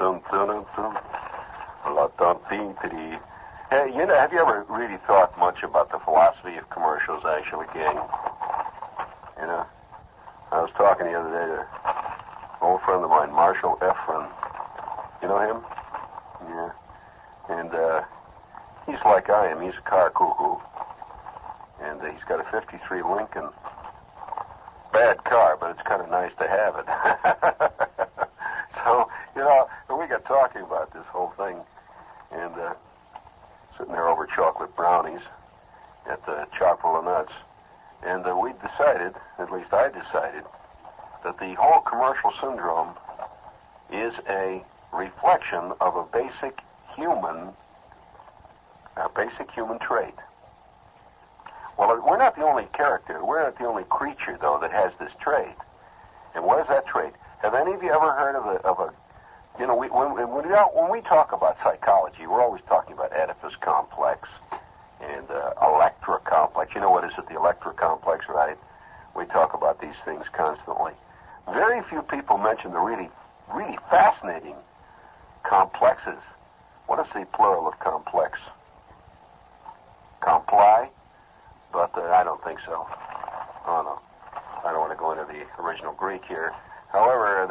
Hey, have you ever really thought much about the philosophy of commercials, actually, gang? I was talking the other day to an old friend of mine, Marshall Efron. You know him? Yeah. And he's like I am. He's a car cuckoo. And he's got a 53 Lincoln. Bad car, but it's kind of nice to have it. So, we got talking about this whole thing. And sitting there over chocolate brownies at the chock full of nuts. And we decided, at least I decided, that the whole commercial syndrome is a reflection of a basic human trait. Well, we're not the only character. We're not the only creature, though, that has this trait. And what is that trait? Have any of you ever heard of a when we talk about psychology, we're always talking about Oedipus complex and Electra complex. You know what is it, the Electra complex, right? We talk about these things constantly. Very few people mention the really, really fascinating complexes. What is the plural of complex? Comply? But I don't think so. Oh, no. I don't want to go into the original Greek here. However,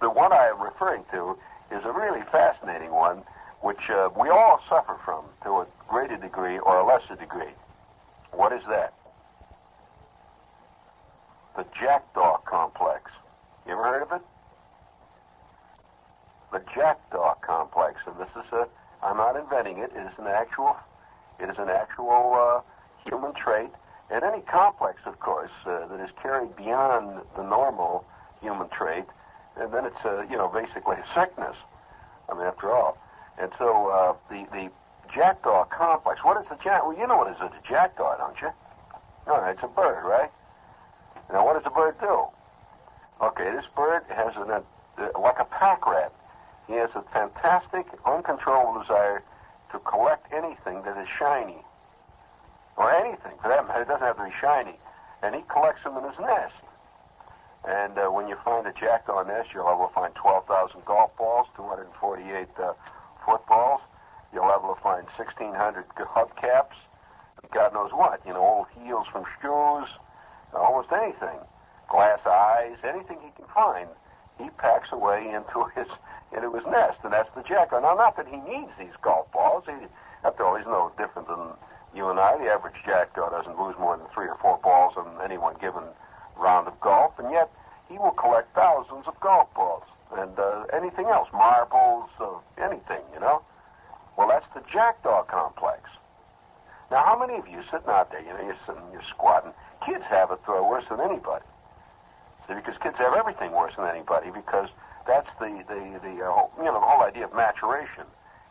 the one I am referring to is a really fascinating one, which we all suffer from to a greater degree or a lesser degree. What is that? The Jackdaw complex. You ever heard of it? The Jackdaw complex, and this is I'm not inventing it. It is an actual human trait, and any complex, of course, that is carried beyond the normal human trait, and then it's basically a sickness. I mean, after all. And so the Jackdaw complex. What is the jackdaw? Well, you know what is a jackdaw, don't you? No, it's a bird, right? Now, what does a bird do? Okay, this bird has like a pack rat. He has a fantastic, uncontrollable desire to collect anything that is shiny. Or anything, for that matter. It doesn't have to be shiny. And he collects them in his nest. And when you find a jackdaw nest, you'll be able to find 12,000 golf balls, 248 footballs. You'll be able to find 1,600 hubcaps, God knows what. Old heels from shoes, almost anything. Glass eyes, anything he can find, he packs away into his nest, and that's the jackdaw. Now, not that he needs these golf balls. After all, he's no different than you and I. The average jackdaw doesn't lose more than 3 or 4 balls on any one given round of golf, and yet he will collect thousands of golf balls and anything else, marbles, anything, Well, that's the Jackdaw complex. Now, how many of you sitting out there, you're sitting, you're squatting, kids have it worse than anybody. See, because kids have everything worse than anybody, because that's the whole idea of maturation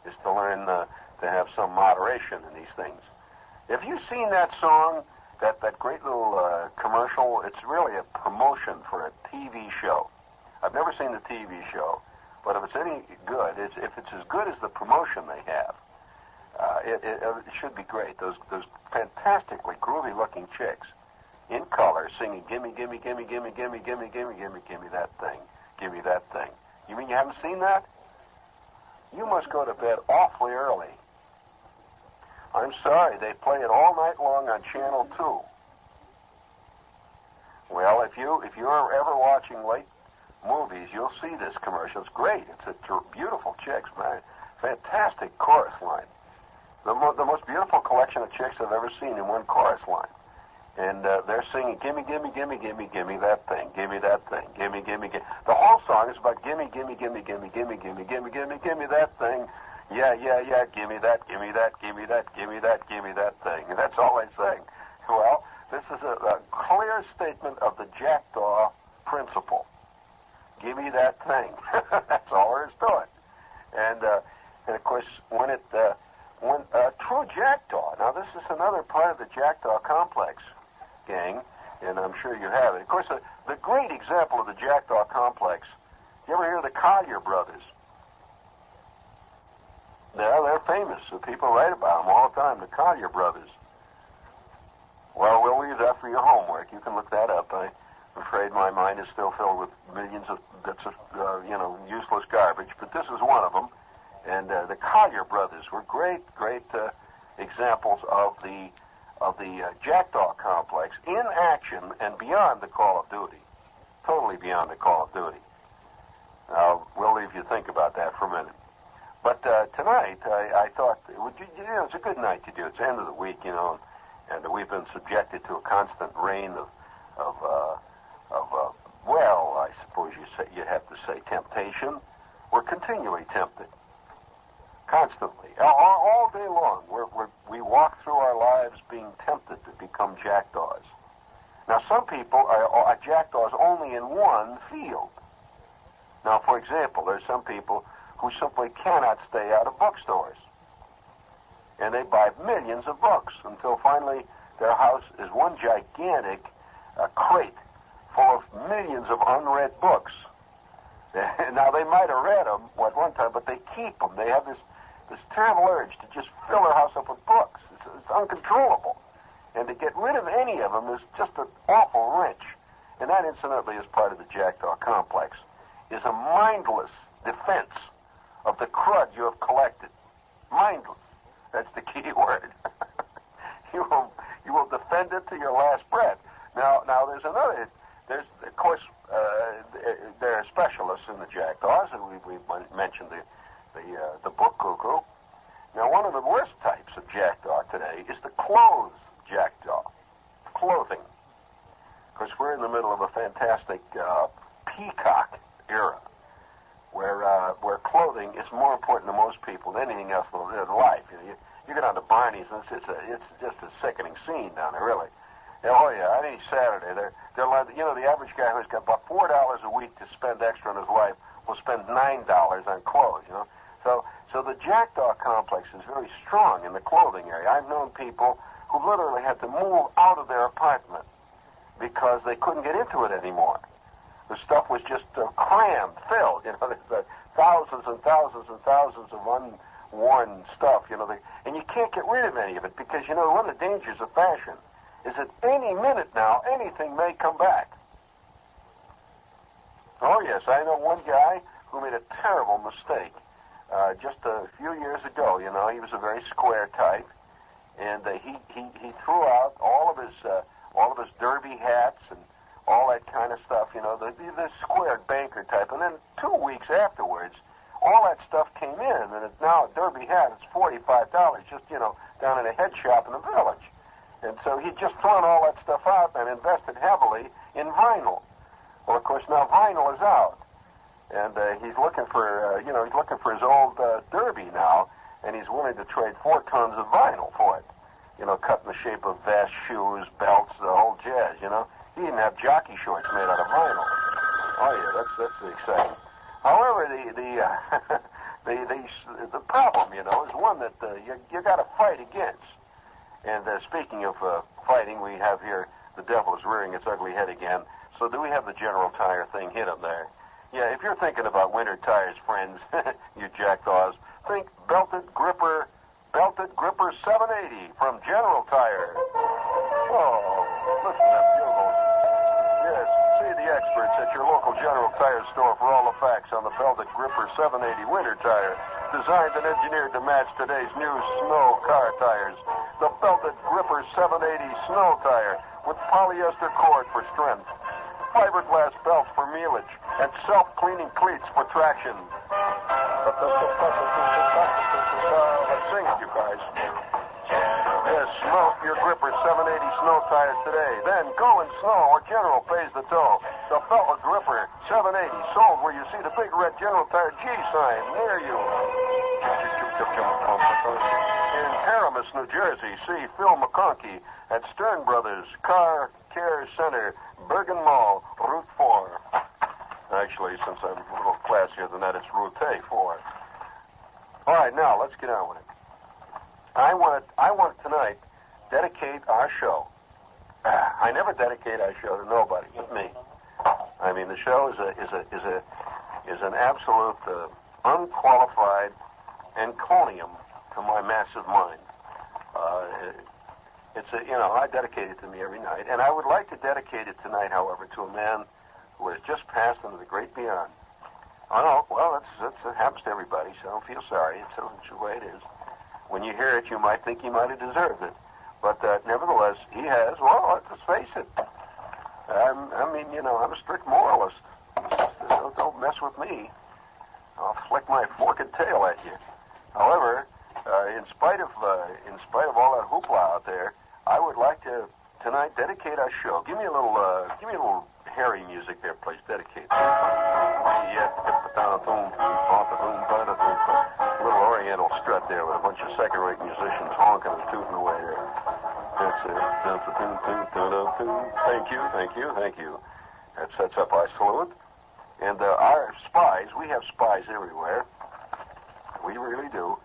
is to learn to have some moderation in these things. Have you seen that song, that great little commercial? It's really a promotion for a TV show. I've never seen the TV show, but if it's any good, if it's as good as the promotion they have, it should be great. Those fantastically groovy-looking chicks in color singing, "Gimme, gimme, gimme, gimme, gimme, gimme, gimme, gimme, gimme that thing, gimme that thing." You mean you haven't seen that? You must go to bed awfully early. I'm sorry, they play it all night long on Channel 2. Well, if you're ever watching late movies, you'll see this commercial. It's great. It's a beautiful chicks, man. Fantastic chorus line. The most beautiful collection of chicks I've ever seen in one chorus line. And they're singing, "Gimme, gimme, gimme, gimme, gimme that thing, gimme that thing, gimme, gimme, gimme." The whole song is about gimme, gimme, gimme, gimme, gimme, gimme, gimme, gimme, gimme that thing. Yeah, yeah, yeah, gimme that, gimme that, gimme that, gimme that, gimme that thing. And that's all they sing. Well, this is a clear statement of the Jackdaw principle. Gimme that thing. That's all there is to it. And of course, when a true jackdaw, now this is another part of the Jackdaw complex, gang, and I'm sure you have it. Of course, the great example of the Jackdaw complex, you ever hear of the Collier brothers? They're famous. So people write about them all the time, the Collier brothers. Well, we'll leave that for your homework. You can look that up. I'm afraid my mind is still filled with millions of bits of, examples of the Jackdaw complex in action and beyond the Call of Duty. Totally beyond the Call of Duty. Now, we'll leave you to think about that for a minute. But tonight, I thought, it's a good night to do. It's the end of the week, and we've been subjected to a constant rain of well, I suppose you'd have to say temptation. We're continually tempted. Constantly. All day long. We walk through our lives being tempted to become jackdaws. Now, some people are jackdaws only in one field. Now, for example, there's some people who simply cannot stay out of bookstores. And they buy millions of books until finally their house is one gigantic crate full of millions of unread books. Now, they might have read them at one time, but they keep them. They have this terrible urge to just fill their house up with books. It's uncontrollable. And to get rid of any of them is just an awful wrench. And that, incidentally, is part of the Jackdaw complex, is a mindless defense of the crud you have collected. Mindless. That's the key word. You will defend it to your last breath. Now there's another. Of course, there are specialists in the jackdaws, and we mentioned the book cuckoo. Now, one of the worst types of jackdaw today is the clothes jackdaw. Clothing. Of course, we're in the middle of a fantastic peacock era, where clothing is more important to most people than anything else in life. You get on to Barney's, and it's just a sickening scene down there, really. Oh yeah, any Saturday, they're like, the average guy who's got about $4 a week to spend extra in his life will spend $9 on clothes. So the Jackdaw complex is very strong in the clothing area. I've known people who literally had to move out of their apartment because they couldn't get into it anymore. The stuff was just crammed, filled. There's thousands and thousands and thousands of unworn stuff. And you can't get rid of any of it because one of the dangers of fashion is that any minute now anything may come back. Oh yes, I know one guy who made a terrible mistake just a few years ago. He was a very square type, and he threw out all of his derby hats and all that kind of stuff. The squared banker type. And then 2 weeks afterwards, all that stuff came in, and it's now a derby hat. It's $45, just down in a head shop in the village. And so he'd just thrown all that stuff out and invested heavily in vinyl. Well, of course, now vinyl is out. And he's looking for, his old derby now, and he's willing to trade 4 tons of vinyl for it. Cut in the shape of vests, shoes, belts, the whole jazz, He even have jockey shorts made out of vinyl. Oh, yeah, that's exciting. However, the problem, is one that you got to fight against. And speaking of fighting, we have here the devil is rearing its ugly head again. So do we have the General Tire thing hit him there? Yeah, if you're thinking about winter tires, friends, you jackdaws, think Belted Gripper 780 from General Tire. Oh, listen to that bugle. Yes, see the experts at your local General Tire store for all the facts on the Belted Gripper 780 winter tire, designed and engineered to match today's new snow car tires. The Belted Gripper 780 snow tire with polyester cord for strength, fiberglass belts for mealage, and self-cleaning cleats for traction. Let's sing it, you guys. Yes, smoke your Gripper 780 snow tires today. Then go in snow or General pays the toll. The Belted Gripper 780 sold where you see the big red General Tire G sign near you. In Paramus, New Jersey, see Phil McConkey at Stern Brothers Car Care Center, Bergen Mall, Route 4. Actually, since I'm a little classier than that, it's Route 4. All right, now let's get on with it. I want tonight dedicate our show. I never dedicate our show to nobody but me. I mean, the show is an absolute unqualified encomium to my massive mind. I dedicate it to me every night, and I would like to dedicate it tonight, however, to a man who has just passed into the great beyond. Oh no, well, it happens to everybody, so don't feel sorry. It's the way it is. When you hear it, you might think he might have deserved it. But nevertheless, he has. Well, let's face it. I'm a strict moralist. Don't mess with me. I'll flick my forked tail at you. However, in spite of all that hoopla out there, I would like to tonight dedicate our show. Give me a little hairy music there, please. Dedicate. A little Oriental strut there with a bunch of second-rate musicians honking and tooting away there. That's it. Thank you. That sets up our salute. And our spies, we have spies everywhere. We really do.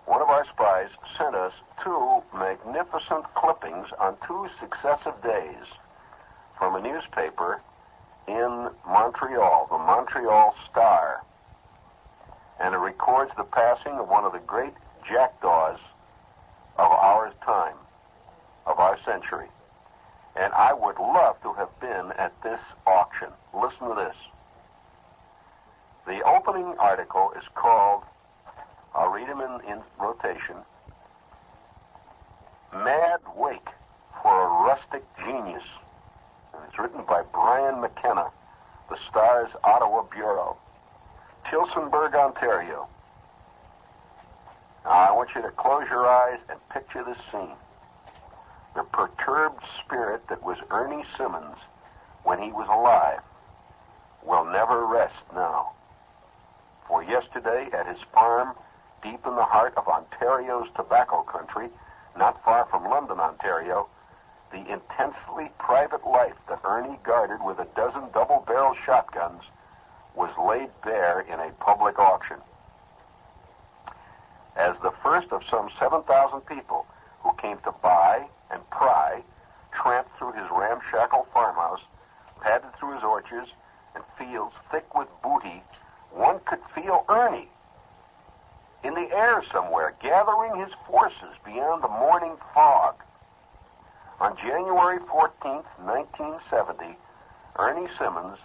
One of our spies sent us 2 magnificent clippings on 2 successive days from a newspaper in Montreal, the Montreal Star. And it records the passing of one of the great jackdaws of our time, of our century. And I would love to have been at this auction. Listen to this. The opening article is called, I'll read them in rotation, Mad Wake for a Rustic Genius. And it's written by Brian McKenna, the Star's Ottawa Bureau, Tillsonburg, Ontario. Now, I want you to close your eyes and picture this scene. The perturbed spirit that was Ernie Simmons when he was alive will never rest now. For yesterday, at his farm, deep in the heart of Ontario's tobacco country, not far from London, Ontario, the intensely private life that Ernie guarded with a dozen double-barrel shotguns was laid bare in a public auction. As the first of some 7,000 people who came to buy and pry tramped through his ramshackle farmhouse, padded through his orchards and fields thick with booty, one could feel Ernie in the air somewhere, gathering his forces beyond the morning fog. On January 14th, 1970, Ernie Simmons,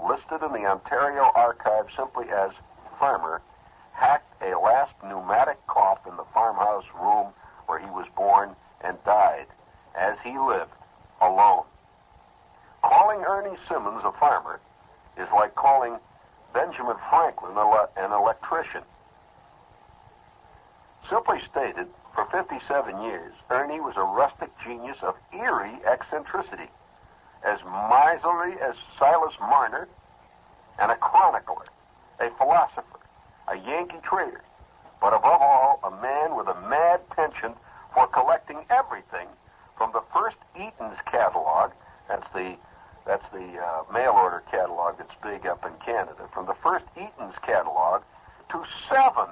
listed in the Ontario Archive simply as Farmer, hacked a last pneumatic cough in the farmhouse room where he was born and died, as he lived, alone. Calling Ernie Simmons a farmer is like calling Benjamin Franklin an electrician. Simply stated, for 57 years, Ernie was a rustic genius of eerie eccentricity, as miserly as Silas Marner, and a chronicler, a philosopher, a Yankee trader, but above all, a man with a mad penchant for collecting everything from the first Eaton's catalog, that's the mail order catalog that's big up in Canada, from the first Eaton's catalog to 7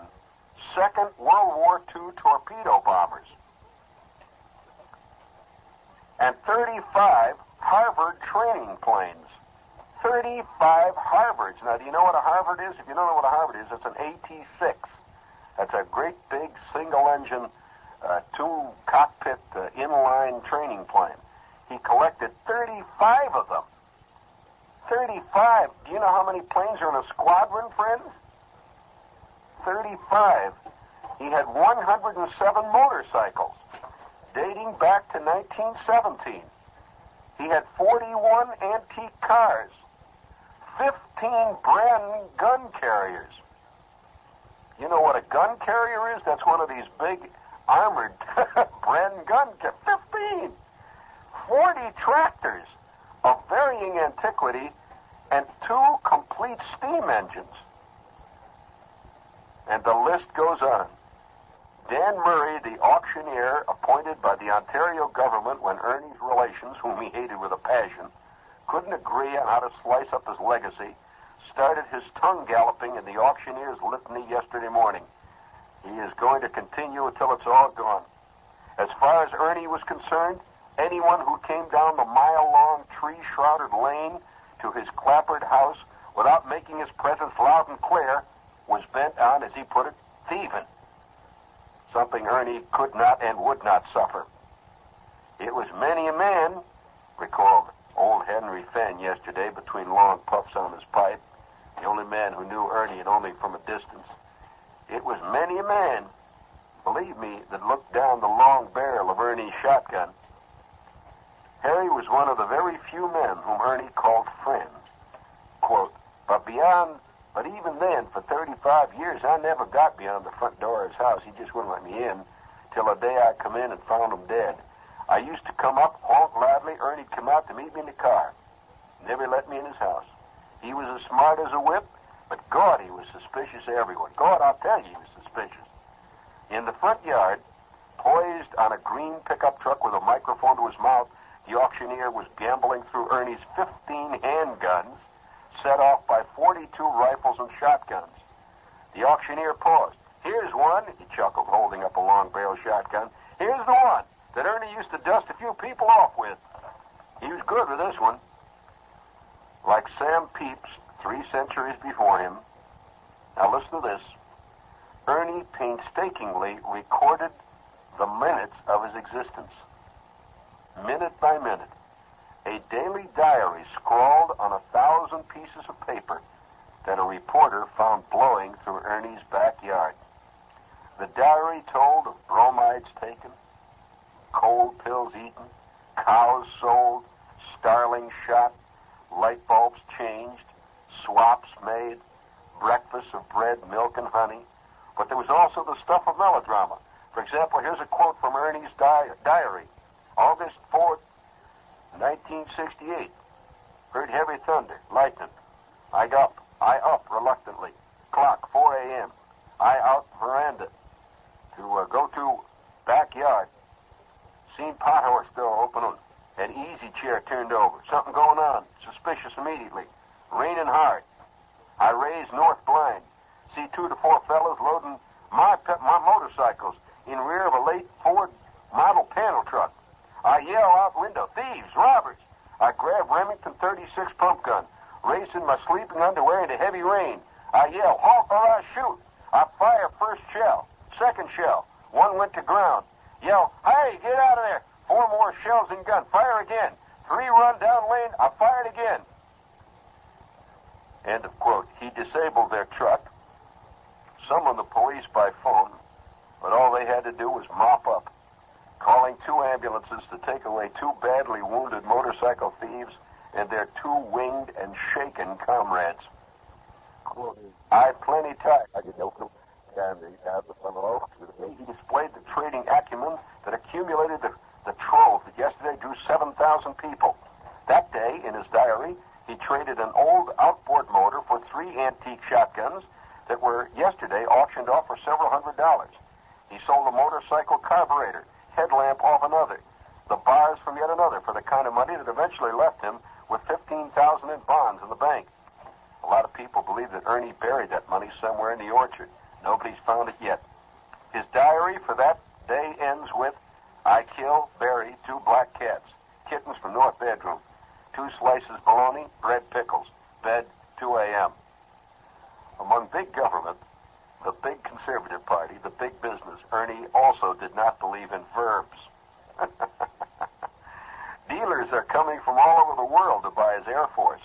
Second World War II torpedo bombers and 35 Harvard training planes. 35 Harvards. Now, do you know what a Harvard is? If you don't know what a Harvard is, it's an AT-6. That's a great big single-engine, 2-cockpit inline training plane. He collected 35 of them. 35. Do you know how many planes are in a squadron, friends? 35. He had 107 motorcycles dating back to 1917. He had 41 antique cars, 15 brand new gun carriers. You know what a gun carrier is? That's one of these big armored brand gun carriers. 15! 40 tractors of varying antiquity and 2 complete steam engines. And the list goes on. Dan Murray, the auctioneer appointed by the Ontario government when Ernie's relations, whom he hated with a passion, couldn't agree on how to slice up his legacy, started his tongue galloping in the auctioneer's litany yesterday morning. He is going to continue until it's all gone. As far as Ernie was concerned, anyone who came down the mile-long, tree-shrouded lane to his clapboard house without making his presence loud and clear was bent on, as he put it, thieving. Something Ernie could not and would not suffer. It was many a man, recalled old Henry Fenn yesterday between long puffs on his pipe, the only man who knew Ernie and only from a distance. It was many a man believe me, that looked down the long barrel of Ernie's shotgun. Harry was one of the very few men whom Ernie called friend. Quote, but even then, for 35 years, I never got beyond the front door of his house. He just wouldn't let me in till the day I come in and found him dead. I used to come up, honk loudly. Ernie'd come out to meet me in the car. Never let me in his house. He was as smart as a whip, but God, he was suspicious of everyone. God, I'll tell you, he was suspicious. In the front yard, poised on a green pickup truck with a microphone to his mouth, the auctioneer was gambling through Ernie's 15 handguns, set off by 42 rifles and shotguns. The auctioneer paused. Here's one, he chuckled, holding up a long-barrel shotgun. Here's the one that Ernie used to dust a few people off with. He was good with this one. Like Sam Pepys 3 centuries before him, now listen to this, Ernie painstakingly recorded the minutes of his existence, minute by minute. A daily diary scrawled on 1,000 pieces of paper that a reporter found blowing through Ernie's backyard. The diary told of bromides taken, cold pills eaten, cows sold, starlings shot, light bulbs changed, swaps made, breakfasts of bread, milk, and honey. But there was also the stuff of melodrama. For example, here's a quote from Ernie's diary. August 4th, 1968. Heard heavy thunder, lightning. I up reluctantly. Clock, 4 a.m. I out veranda to go to backyard. Seen pothorse door open, an easy chair turned over. Something going on. Suspicious immediately. Raining hard. I raised north blind. See 2 to 4 fellas loading my motorcycles in rear of a late Ford model panel truck. I yell out window, thieves, robbers. I grab Remington 36 pump gun, race in my sleeping underwear into heavy rain. I yell, halt or I shoot. I fire first shell, second shell. One went to ground. Yell, hey, get out of there. 4 more shells and gun. Fire again. 3 run down lane. I fired again. End of quote. He disabled their truck, summoned the police by phone, but all they had to do was mop up, calling 2 ambulances to take away 2 badly wounded motorcycle thieves and their 2 winged and shaken comrades. I plenty tired. He displayed the trading acumen that accumulated the trove that yesterday drew 7,000 people. That day, in his diary, he traded an old outboard motor for 3 antique shotguns that were yesterday auctioned off for several $100s. He sold a motorcycle carburetor, headlamp off another, the bars from yet another for the kind of money that eventually left him with $15,000 in bonds in the bank. A lot of people believe that Ernie buried that money somewhere in the orchard. Nobody's found it yet. His diary for that day ends with, I kill, bury 2 black cats, kittens from north bedroom, 2 slices bologna, bread pickles, bed 2 a.m. Among big government, the big conservative party, the big business, Ernie also did not believe in verbs. Dealers are coming from all over the world to buy his Air Force.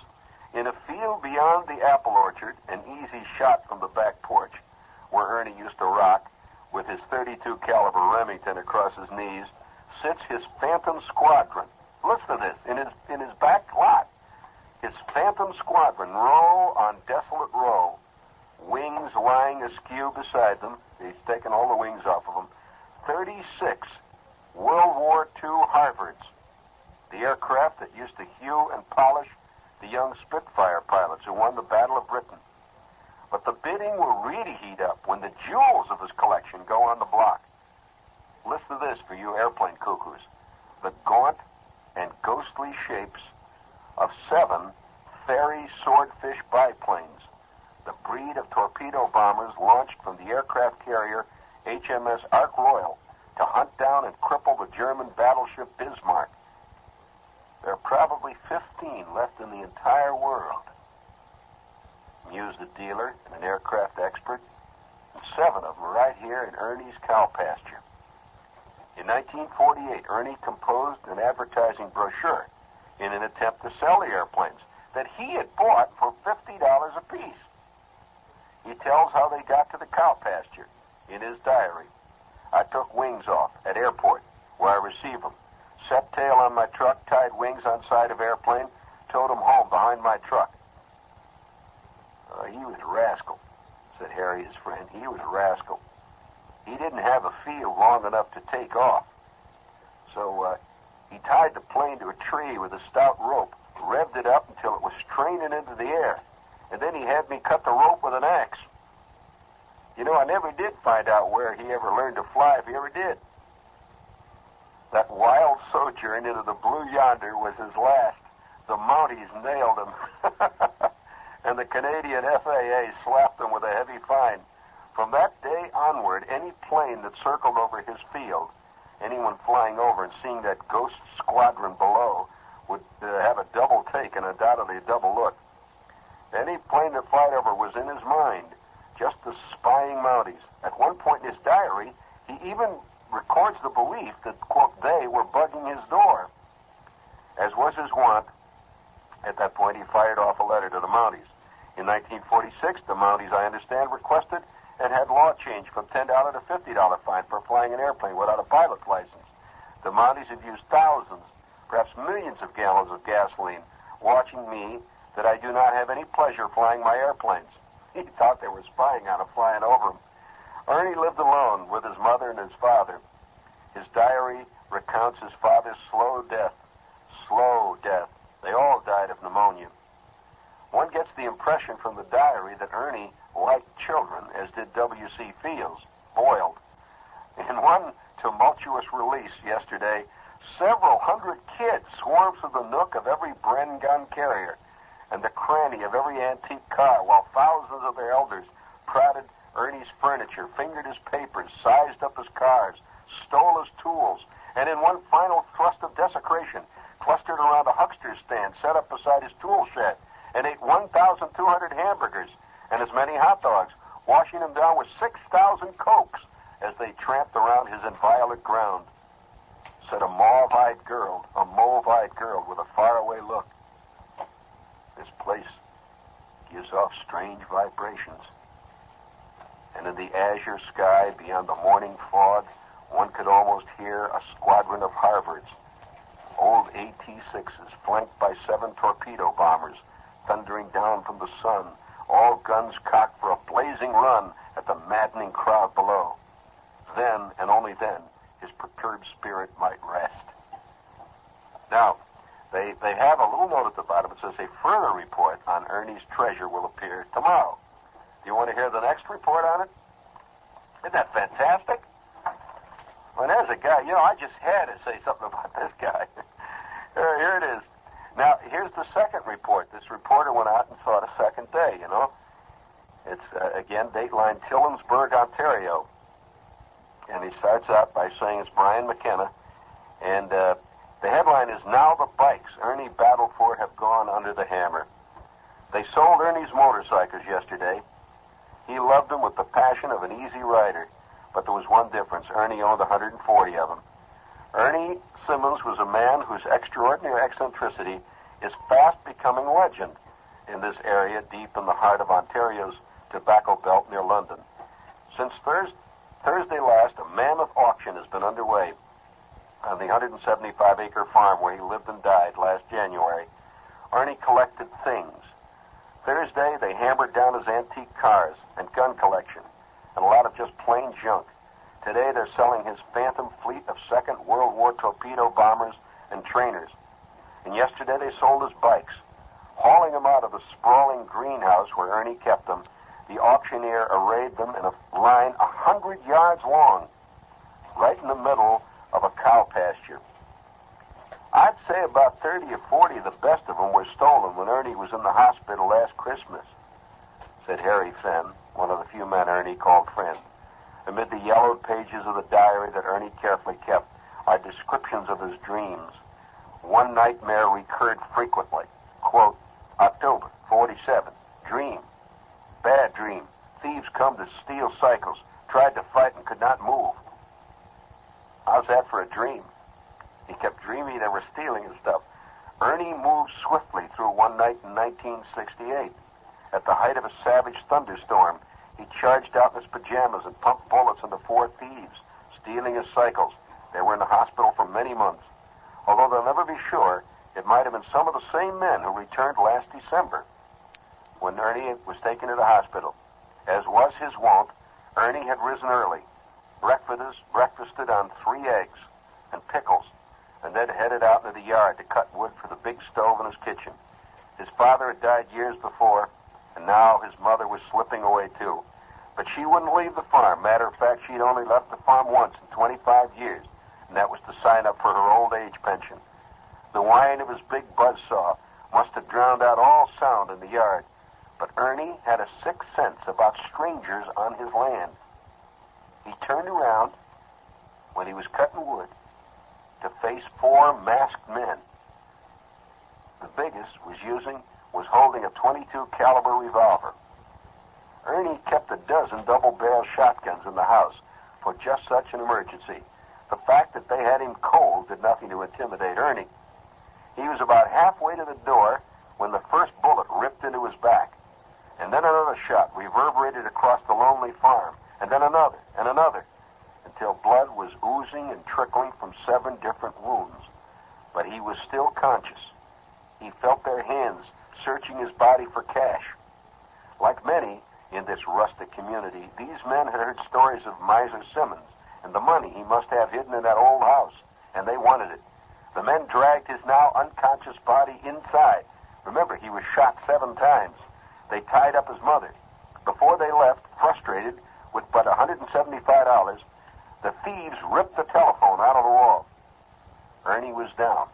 In a field beyond the apple orchard, an easy shot from the back porch, where Ernie used to rock, with his .32 caliber Remington across his knees, sits his Phantom Squadron. Listen to this, in his back lot. His Phantom Squadron, row on desolate row, wings lying askew beside them. He's taken all the wings off of them. 36 World War II Harvards, the aircraft that used to hue and polish the young Spitfire pilots who won the Battle of Britain. But the bidding will really heat up when the jewels of his collection go on the block. Listen to this for you airplane cuckoos. The gaunt and ghostly shapes of 7 Fairey Swordfish biplanes, the breed of torpedo bombers launched from the aircraft carrier HMS Ark Royal to hunt down and cripple the German battleship Bismarck. There are probably 15 left in the entire world, mused a dealer and an aircraft expert, and 7 of them right here in Ernie's cow pasture. In 1948, Ernie composed an advertising brochure in an attempt to sell the airplanes that he had bought for $50 apiece. He tells how they got to the cow pasture in his diary. I took wings off at airport, where I receive them. Set tail on my truck, tied wings on side of airplane, towed them home behind my truck. He was a rascal, said Harry, his friend. He was a rascal. He didn't have a field long enough to take off. So he tied the plane to a tree with a stout rope, revved it up until it was straining into the air, and then he had me cut the rope with an axe. You know, I never did find out where he ever learned to fly, if he ever did. That wild sojourn into the blue yonder was his last. The Mounties nailed him. And the Canadian FAA slapped him with a heavy fine. From that day onward, any plane that circled over his field, anyone flying over and seeing that ghost squadron below, would have a double take and undoubtedly a double look. Any plane that flied over was in his mind, just the spying Mounties. At one point in his diary, he even records the belief that, quote, they were bugging his door. As was his wont, at that point he fired off a letter to the Mounties. In 1946, the Mounties, I understand, requested and had law changed from $10 to $50 fine for flying an airplane without a pilot's license. The Mounties have used thousands, perhaps millions of gallons of gasoline, watching me that I do not have any pleasure flying my airplanes. He thought they were spying on him, flying over him. Ernie lived alone with his mother and his father. His diary recounts his father's slow death. Slow death. They all died of pneumonia. One gets the impression from the diary that Ernie liked children, as did W.C. Fields, boiled. In one tumultuous release yesterday, several hundred kids swarmed through the nook of every Bren gun carrier and the cranny of every antique car, while thousands of their elders prodded Ernie's furniture, fingered his papers, sized up his cars, stole his tools, and in one final thrust of desecration, clustered around a huckster's stand set up beside his tool shed and ate 1,200 hamburgers and as many hot dogs, washing them down with 6,000 Cokes as they tramped around his inviolate ground. Said a mauve-eyed girl with a faraway look. This place gives off strange vibrations. And in the azure sky beyond the morning fog, one could almost hear a squadron of Harvards, old AT-6s flanked by 7 torpedo bombers, thundering down from the sun, all guns cocked for a blazing run at the maddening crowd below. Then, and only then, his perturbed spirit might rest. Now, they have a little note at the bottom. It says a further report on Ernie's treasure will appear tomorrow. Do you want to hear the next report on it? Isn't that fantastic? Well, there's a guy, I just had to say something about this guy. Here it is. Now, here's the second report. This reporter went out and saw it a second day, It's, again, dateline Tillensburg, Ontario. And he starts out by saying it's Brian McKenna. And the headline is, Now the Bikes Ernie battled for have gone under the hammer. They sold Ernie's motorcycles yesterday. He loved them with the passion of an easy rider. But there was one difference. Ernie owned 140 of them. Ernie Simmons was a man whose extraordinary eccentricity is fast becoming legend in this area deep in the heart of Ontario's tobacco belt near London. Since Thursday last, a mammoth auction has been underway on the 175-acre farm where he lived and died last January. Ernie collected things. Thursday, they hammered down his antique cars and gun collection and a lot of just plain junk. Today, they're selling his phantom fleet of Second World War torpedo bombers and trainers. And yesterday, they sold his bikes. Hauling them out of the sprawling greenhouse where Ernie kept them, the auctioneer arrayed them in a line 100 yards long, right in the middle of a cow pasture. I'd say about 30 or 40 of the best of them were stolen when Ernie was in the hospital last Christmas, said Harry Fenn, one of the few men Ernie called friend. Amid the yellowed pages of the diary that Ernie carefully kept are descriptions of his dreams. One nightmare recurred frequently. Quote, October 47, dream. Bad dream. Thieves come to steal cycles. Tried to fight and could not move. How's that for a dream? He kept dreaming they were stealing and stuff. Ernie moved swiftly through one night in 1968. At the height of a savage thunderstorm, he charged out in his pajamas and pumped bullets into 4 thieves stealing his cycles. They were in the hospital for many months. Although they'll never be sure, it might have been some of the same men who returned last December when Ernie was taken to the hospital. As was his wont, Ernie had risen early, breakfasted on 3 eggs and pickles, and then headed out into the yard to cut wood for the big stove in his kitchen. His father had died years before, and now his mother was slipping away too. But she wouldn't leave the farm. Matter of fact, she'd only left the farm once in 25 years, and that was to sign up for her old age pension. The whine of his big buzzsaw must have drowned out all sound in the yard, but Ernie had a sixth sense about strangers on his land. He turned around when he was cutting wood to face 4 masked men. The biggest was holding a .22 caliber revolver. Ernie kept a dozen double-barrel shotguns in the house for just such an emergency. The fact that they had him cold did nothing to intimidate Ernie. He was about halfway to the door when the first bullet ripped into his back. And then another shot reverberated across the lonely farm, and then another, until blood was oozing and trickling from 7 different wounds. But he was still conscious. He felt their hands searching his body for cash. Like many in this rustic community, these men had heard stories of Miser Simmons and the money he must have hidden in that old house, and they wanted it. The men dragged his now unconscious body inside. Remember, he was shot 7 times. They tied up his mother. Before they left, frustrated with but $175, the thieves ripped the telephone out of the wall. Ernie was down,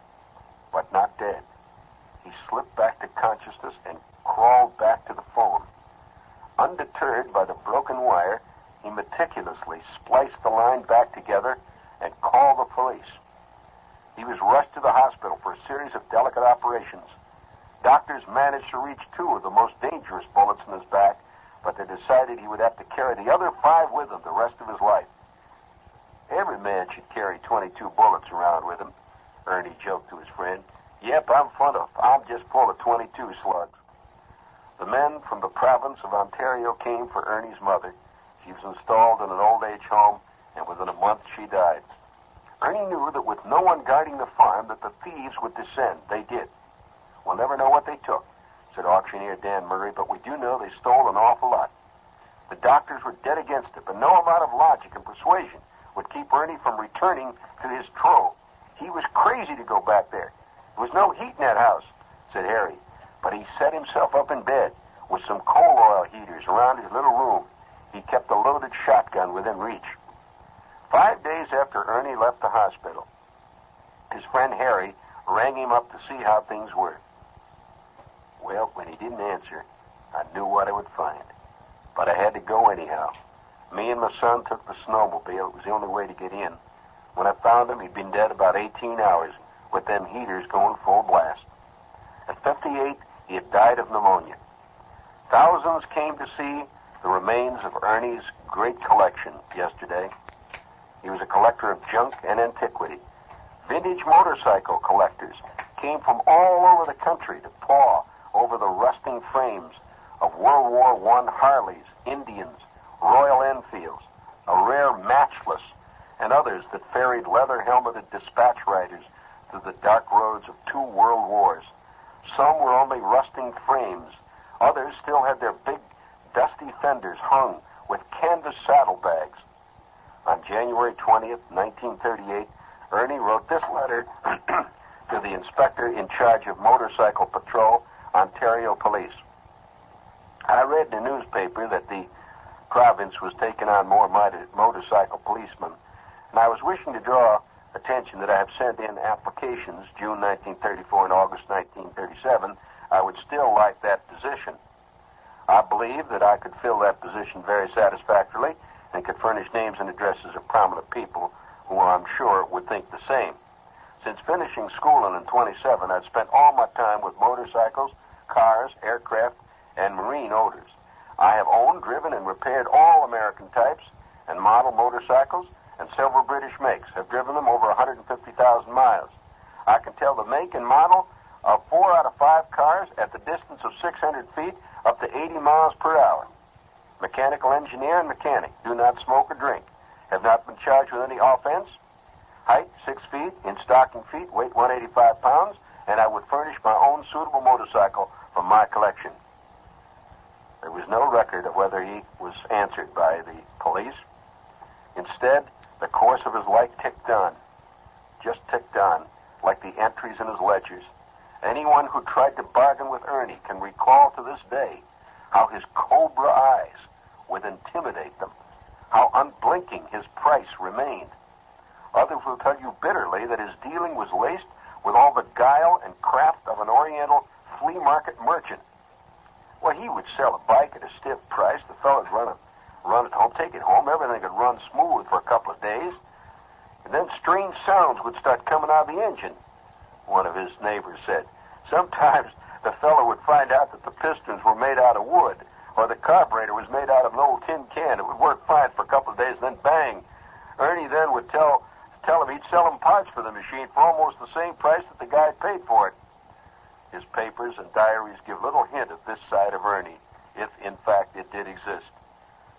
but not dead. He slipped back to consciousness and crawled back to the phone. Undeterred by the broken wire, he meticulously spliced the line back together and called the police. He was rushed to the hospital for a series of delicate operations. Doctors managed to reach 2 of the most dangerous bullets in his back, but they decided he would have to carry the other 5 with him the rest of his life. Every man should carry 22 bullets around with him, Ernie joked to his friend. Yep, I'm just full of 22 slugs. The men from the province of Ontario came for Ernie's mother. She was installed in an old age home, and within a month she died. Ernie knew that with no one guarding the farm that the thieves would descend. They did. We'll never know what they took, said auctioneer Dan Murray, but we do know they stole an awful lot. The doctors were dead against it, but no amount of logic and persuasion would keep Ernie from returning to his trove. He was crazy to go back there. There was no heat in that house, said Harry, but he set himself up in bed with some coal oil heaters around his little room. He kept a loaded shotgun within reach. 5 days after Ernie left the hospital, his friend Harry rang him up to see how things were. Well, when he didn't answer, I knew what I would find. But I had to go anyhow. Me and my son took the snowmobile. It was the only way to get in. When I found him, he'd been dead about 18 hours with them heaters going full blast. At 58, he had died of pneumonia. Thousands came to see the remains of Ernie's great collection yesterday. He was a collector of junk and antiquity. Vintage motorcycle collectors came from all over the country to paw over the rusting frames of World War I Harleys, Indians, Royal Enfields, a rare Matchless, and others that ferried leather-helmeted dispatch riders through the dark roads of 2 world wars. Some were only rusting frames. Others still had their big, dusty fenders hung with canvas saddlebags. On January 20th, 1938, Ernie wrote this letter to the inspector in charge of Motorcycle Patrol, Ontario Police. I read in the newspaper that the province was taking on more motorcycle policemen, and I was wishing to draw attention that I have sent in applications June 1934 and August 1937. I would still like that position. I believe that I could fill that position very satisfactorily and could furnish names and addresses of prominent people who I'm sure would think the same. Since finishing schooling in 27, I've spent all my time with motorcycles, cars, aircraft, and marine odors. I have owned, driven, and repaired all American types and model motorcycles and several British makes. Have driven them over 150,000 miles. I can tell the make and model of 4 out of 5 cars at the distance of 600 feet up to 80 miles per hour. Mechanical engineer and mechanic. Do not smoke or drink. have not been charged with any offense. Height, 6 feet, in stocking feet, weight 185 pounds, and I would furnish my own suitable motorcycle from my collection. There was no record of whether he was answered by the police. Instead, the course of his life ticked on, just ticked on, like the entries in his ledgers. Anyone who tried to bargain with Ernie can recall to this day how his cobra eyes would intimidate them, how unblinking his price remained. Others will tell you bitterly that his dealing was laced with all the guile and craft of an Oriental flea market merchant. Well, he would sell a bike at a stiff price. The fellas run it home, take it home. Everything would run smooth for a couple of days. And then strange sounds would start coming out of the engine, one of his neighbors said. Sometimes the fellow would find out that the pistons were made out of wood, or the carburetor was made out of an old tin can. It would work fine for a couple of days, and then bang. Ernie then would tell him he'd sell him parts for the machine for almost the same price that the guy paid for it. His papers and diaries give little hint of this side of Ernie, if in fact it did exist.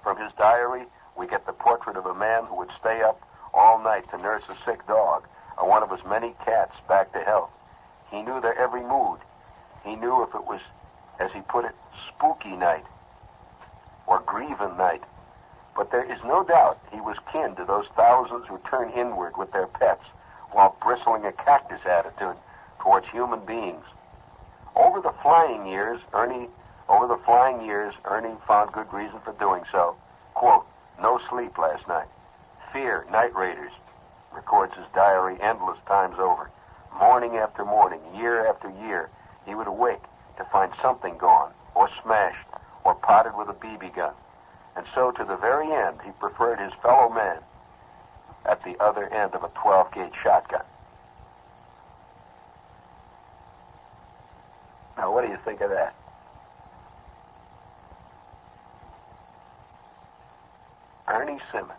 From his diary, we get the portrait of a man who would stay up all night to nurse a sick dog, or one of his many cats back to health. He knew their every mood. He knew if it was, as he put it, spooky night or grieving night. But there is no doubt he was kin to those thousands who turn inward with their pets while bristling a cactus attitude towards human beings. Over the flying years, Ernie found good reason for doing so. Quote, no sleep last night. Fear, night raiders, records his diary endless times over. Morning after morning, year after year, he would awake to find something gone, or smashed, or potted with a BB gun. And so to the very end, he preferred his fellow man at the other end of a 12-gauge shotgun. Now, what do you think of that? Ernie Simmons.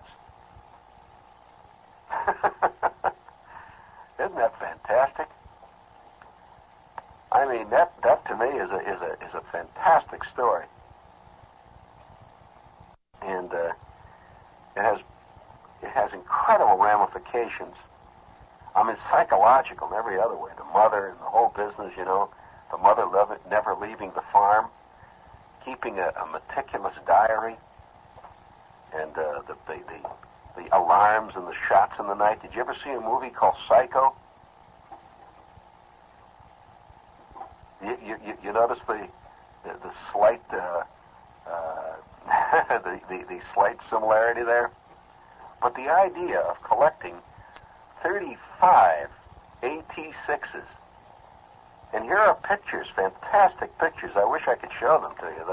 Isn't that fantastic? I mean, that to me is a fantastic story, and it has incredible ramifications. I mean, psychological in every other way. The mother and the whole business, you know. The mother never leaving the farm, keeping a meticulous diary, and the alarms and the shots in the night. Did you ever see a movie called Psycho? You notice the slight the slight similarity there? But the idea of collecting 35 AT6s, and here are pictures, fantastic pictures. I wish I could show them to you,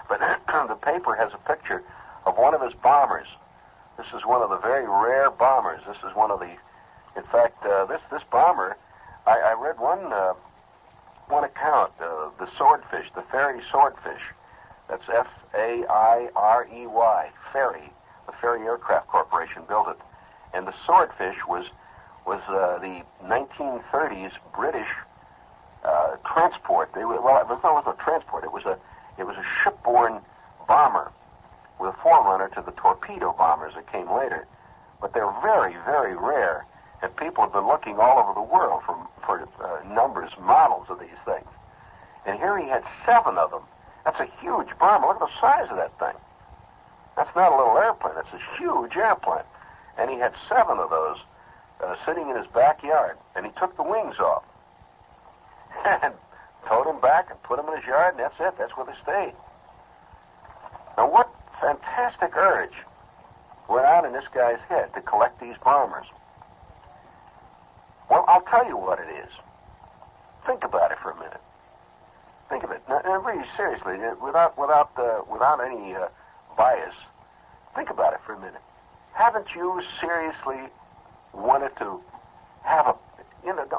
but the paper has a picture of one of his bombers. This is one of the very rare bombers. This is one of the, in fact, this bomber, I read one account, the swordfish, the Ferry swordfish. That's F-A-I-R-E-Y, Ferry. The Ferry Aircraft Corporation built it. And the swordfish was the 1930s British transport. It wasn't a transport. It was a shipborne bomber with a forerunner to the torpedo bombers that came later. But they're very, very rare, and people have been looking all over the world for numbers, models of these things. And here he had 7 of them. That's a huge bomber. Look at the size of that thing. That's not a little airplane. That's a huge airplane. And he had 7 of those sitting in his backyard, and he took the wings off and towed them back and put them in his yard, and that's it. That's where they stayed. Now, what fantastic urge went on in this guy's head to collect these bombers? Well, I'll tell you what it is. Think about it for a minute. Think of it. Now, really seriously, without any bias, think about it for a minute. Haven't you seriously wanted to have a,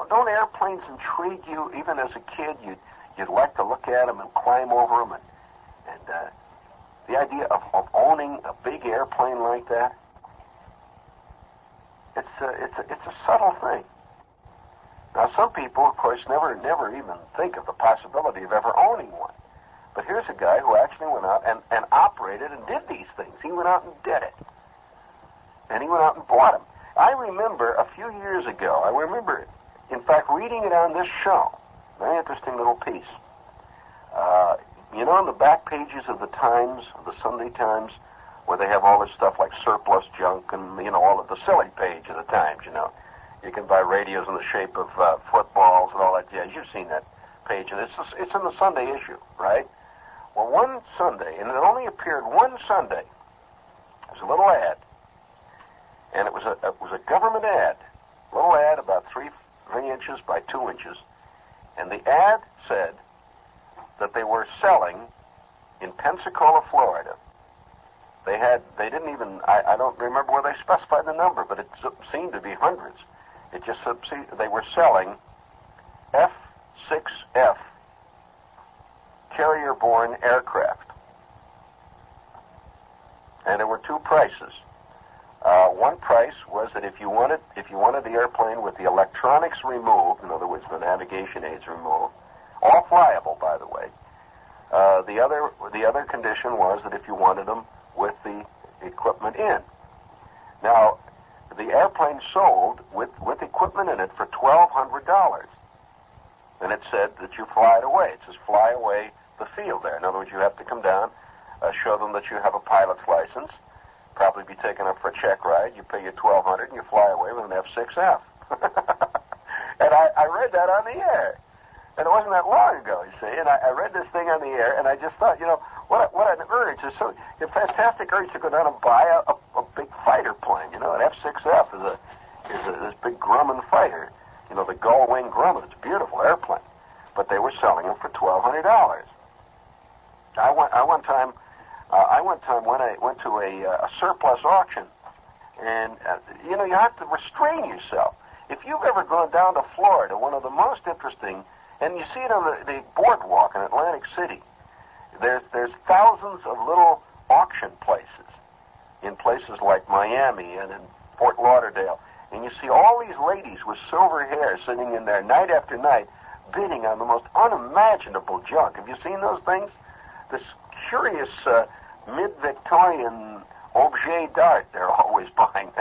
don't airplanes intrigue you? Even as a kid, you'd like to look at them and climb over them, and the idea of owning a big airplane like that, it's a subtle thing. Now, some people, of course, never even think of the possibility of ever owning one. But here's a guy who actually went out and operated and did these things. He went out and did it. and he went out and bought them. I remember a few years ago, in fact, reading it on this show, very interesting little piece. On the back pages of the Times, the Sunday Times, where they have all this stuff like surplus junk and, all of the silly page of the Times, You can buy radios in the shape of footballs and all that. Yeah, you've seen that page, and it's in the Sunday issue, right? Well, one Sunday, and it only appeared one Sunday, there's a little ad, and it was a government ad, a little ad about 3 inches by 2 inches, and the ad said that they were selling in Pensacola, Florida. They didn't even, I don't remember where they specified the number, but it seemed to be hundreds. It just said they were selling F-6F carrier-borne aircraft. And there were 2 prices. One price was that if you wanted the airplane with the electronics removed, in other words, the navigation aids removed, all flyable, by the way. The other condition was that if you wanted them with the equipment in. Now, the airplane sold with equipment in it for $1,200. And it said that you fly it away. It says fly away the field there. In other words, you have to come down, show them that you have a pilot's license, probably be taken up for a check ride. You pay your $1,200 and you fly away with an F-6F. And I read that on the air. And it wasn't that long ago, you see. And I read this thing on the air, and I just thought, what an urge. It's so a fantastic urge to go down and buy a big fighter plane. An F-6F is this big Grumman fighter. The gull-wing Grumman. It's a beautiful airplane. But they were selling them for $1,200. I went when I went to a surplus auction, and you have to restrain yourself. If you've ever gone down to Florida, one of the most interesting, and you see it on the boardwalk in Atlantic City, there's thousands of little auction places in places like Miami and in Fort Lauderdale, and you see all these ladies with silver hair sitting in there night after night bidding on the most unimaginable junk. Have you seen those things? This curious mid-Victorian objet d'art they're always buying.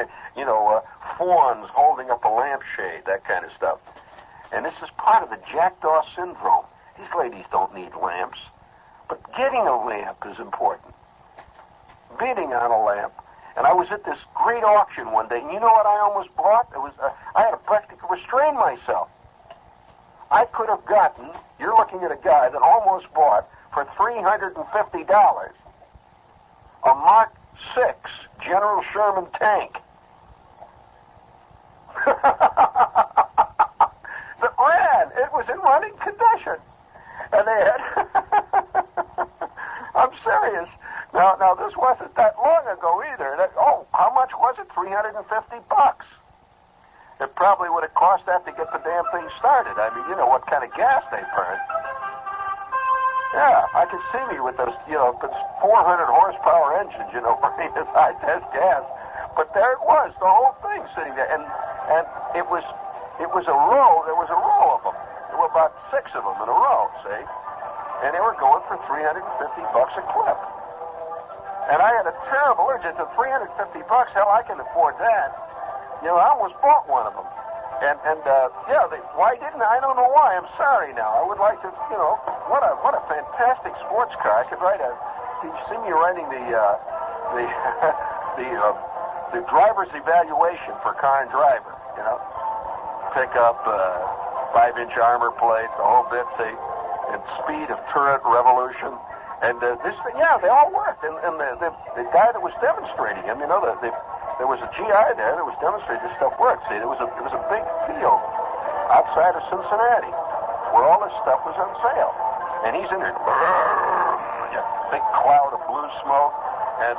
Fawns holding up a lampshade, that kind of stuff. And this is part of the Jackdaw syndrome. These ladies don't need lamps, but getting a lamp is important. Bidding on a lamp. And I was at this great auction one day, and you know what I almost bought? I had to practically restrain myself. I could have gotten, you're looking at a guy that almost bought for $350 a Mark 6 General Sherman tank. That ran. It was in running condition. And they had... I'm serious. Now, this wasn't that long ago either. How much was it? $350. It probably would have cost that to get the damn thing started. I mean, what kind of gas they burn. Yeah, I could see me with those, it's 400 horsepower engines, burning this high-test gas. But there it was, the whole thing sitting there. And it was a row, there was a row of them. There were about 6 of them in a row, see? And they were going for $350 a clip. And I had a terrible urge. It's $350. Hell, I can afford that. I almost bought one of them. Why didn't I? I don't know why. I'm sorry now. I would like to, what a fantastic sports car. I could write you see me writing the driver's evaluation for car and driver, Pick up, 5-inch armor plate, the whole bit, see, and speed of turret revolution. And this thing, they all worked. And the guy that was demonstrating them, there was a GI there that was demonstrating this stuff worked. See, it was a big field outside of Cincinnati where all this stuff was on sale. And he's in there, big cloud of blue smoke, and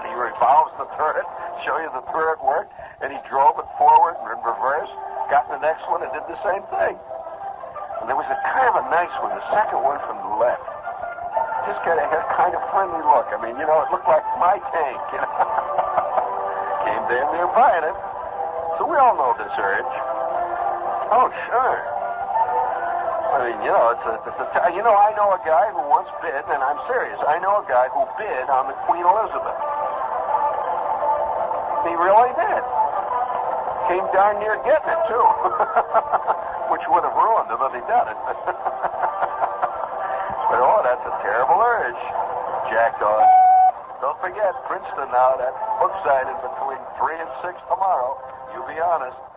he revolves the turret, show you the turret worked, and he drove it forward and in reverse, got in the next one and did the same thing. And there was a kind of a nice one, the second one from the left. Just had a kind of friendly look. I mean, it looked like my tank, Came damn near buying it. So we all know this urge. Oh, sure. I mean, I know a guy who once bid, and I'm serious, I know a guy who bid on the Queen Elizabeth. He really did. Came darn near getting it, too. Which would have ruined him if he done it. But, oh, that's a terrible urge. Jackdaw. Don't forget, Princeton now, that book signing between 3 and 6 tomorrow. You be honest.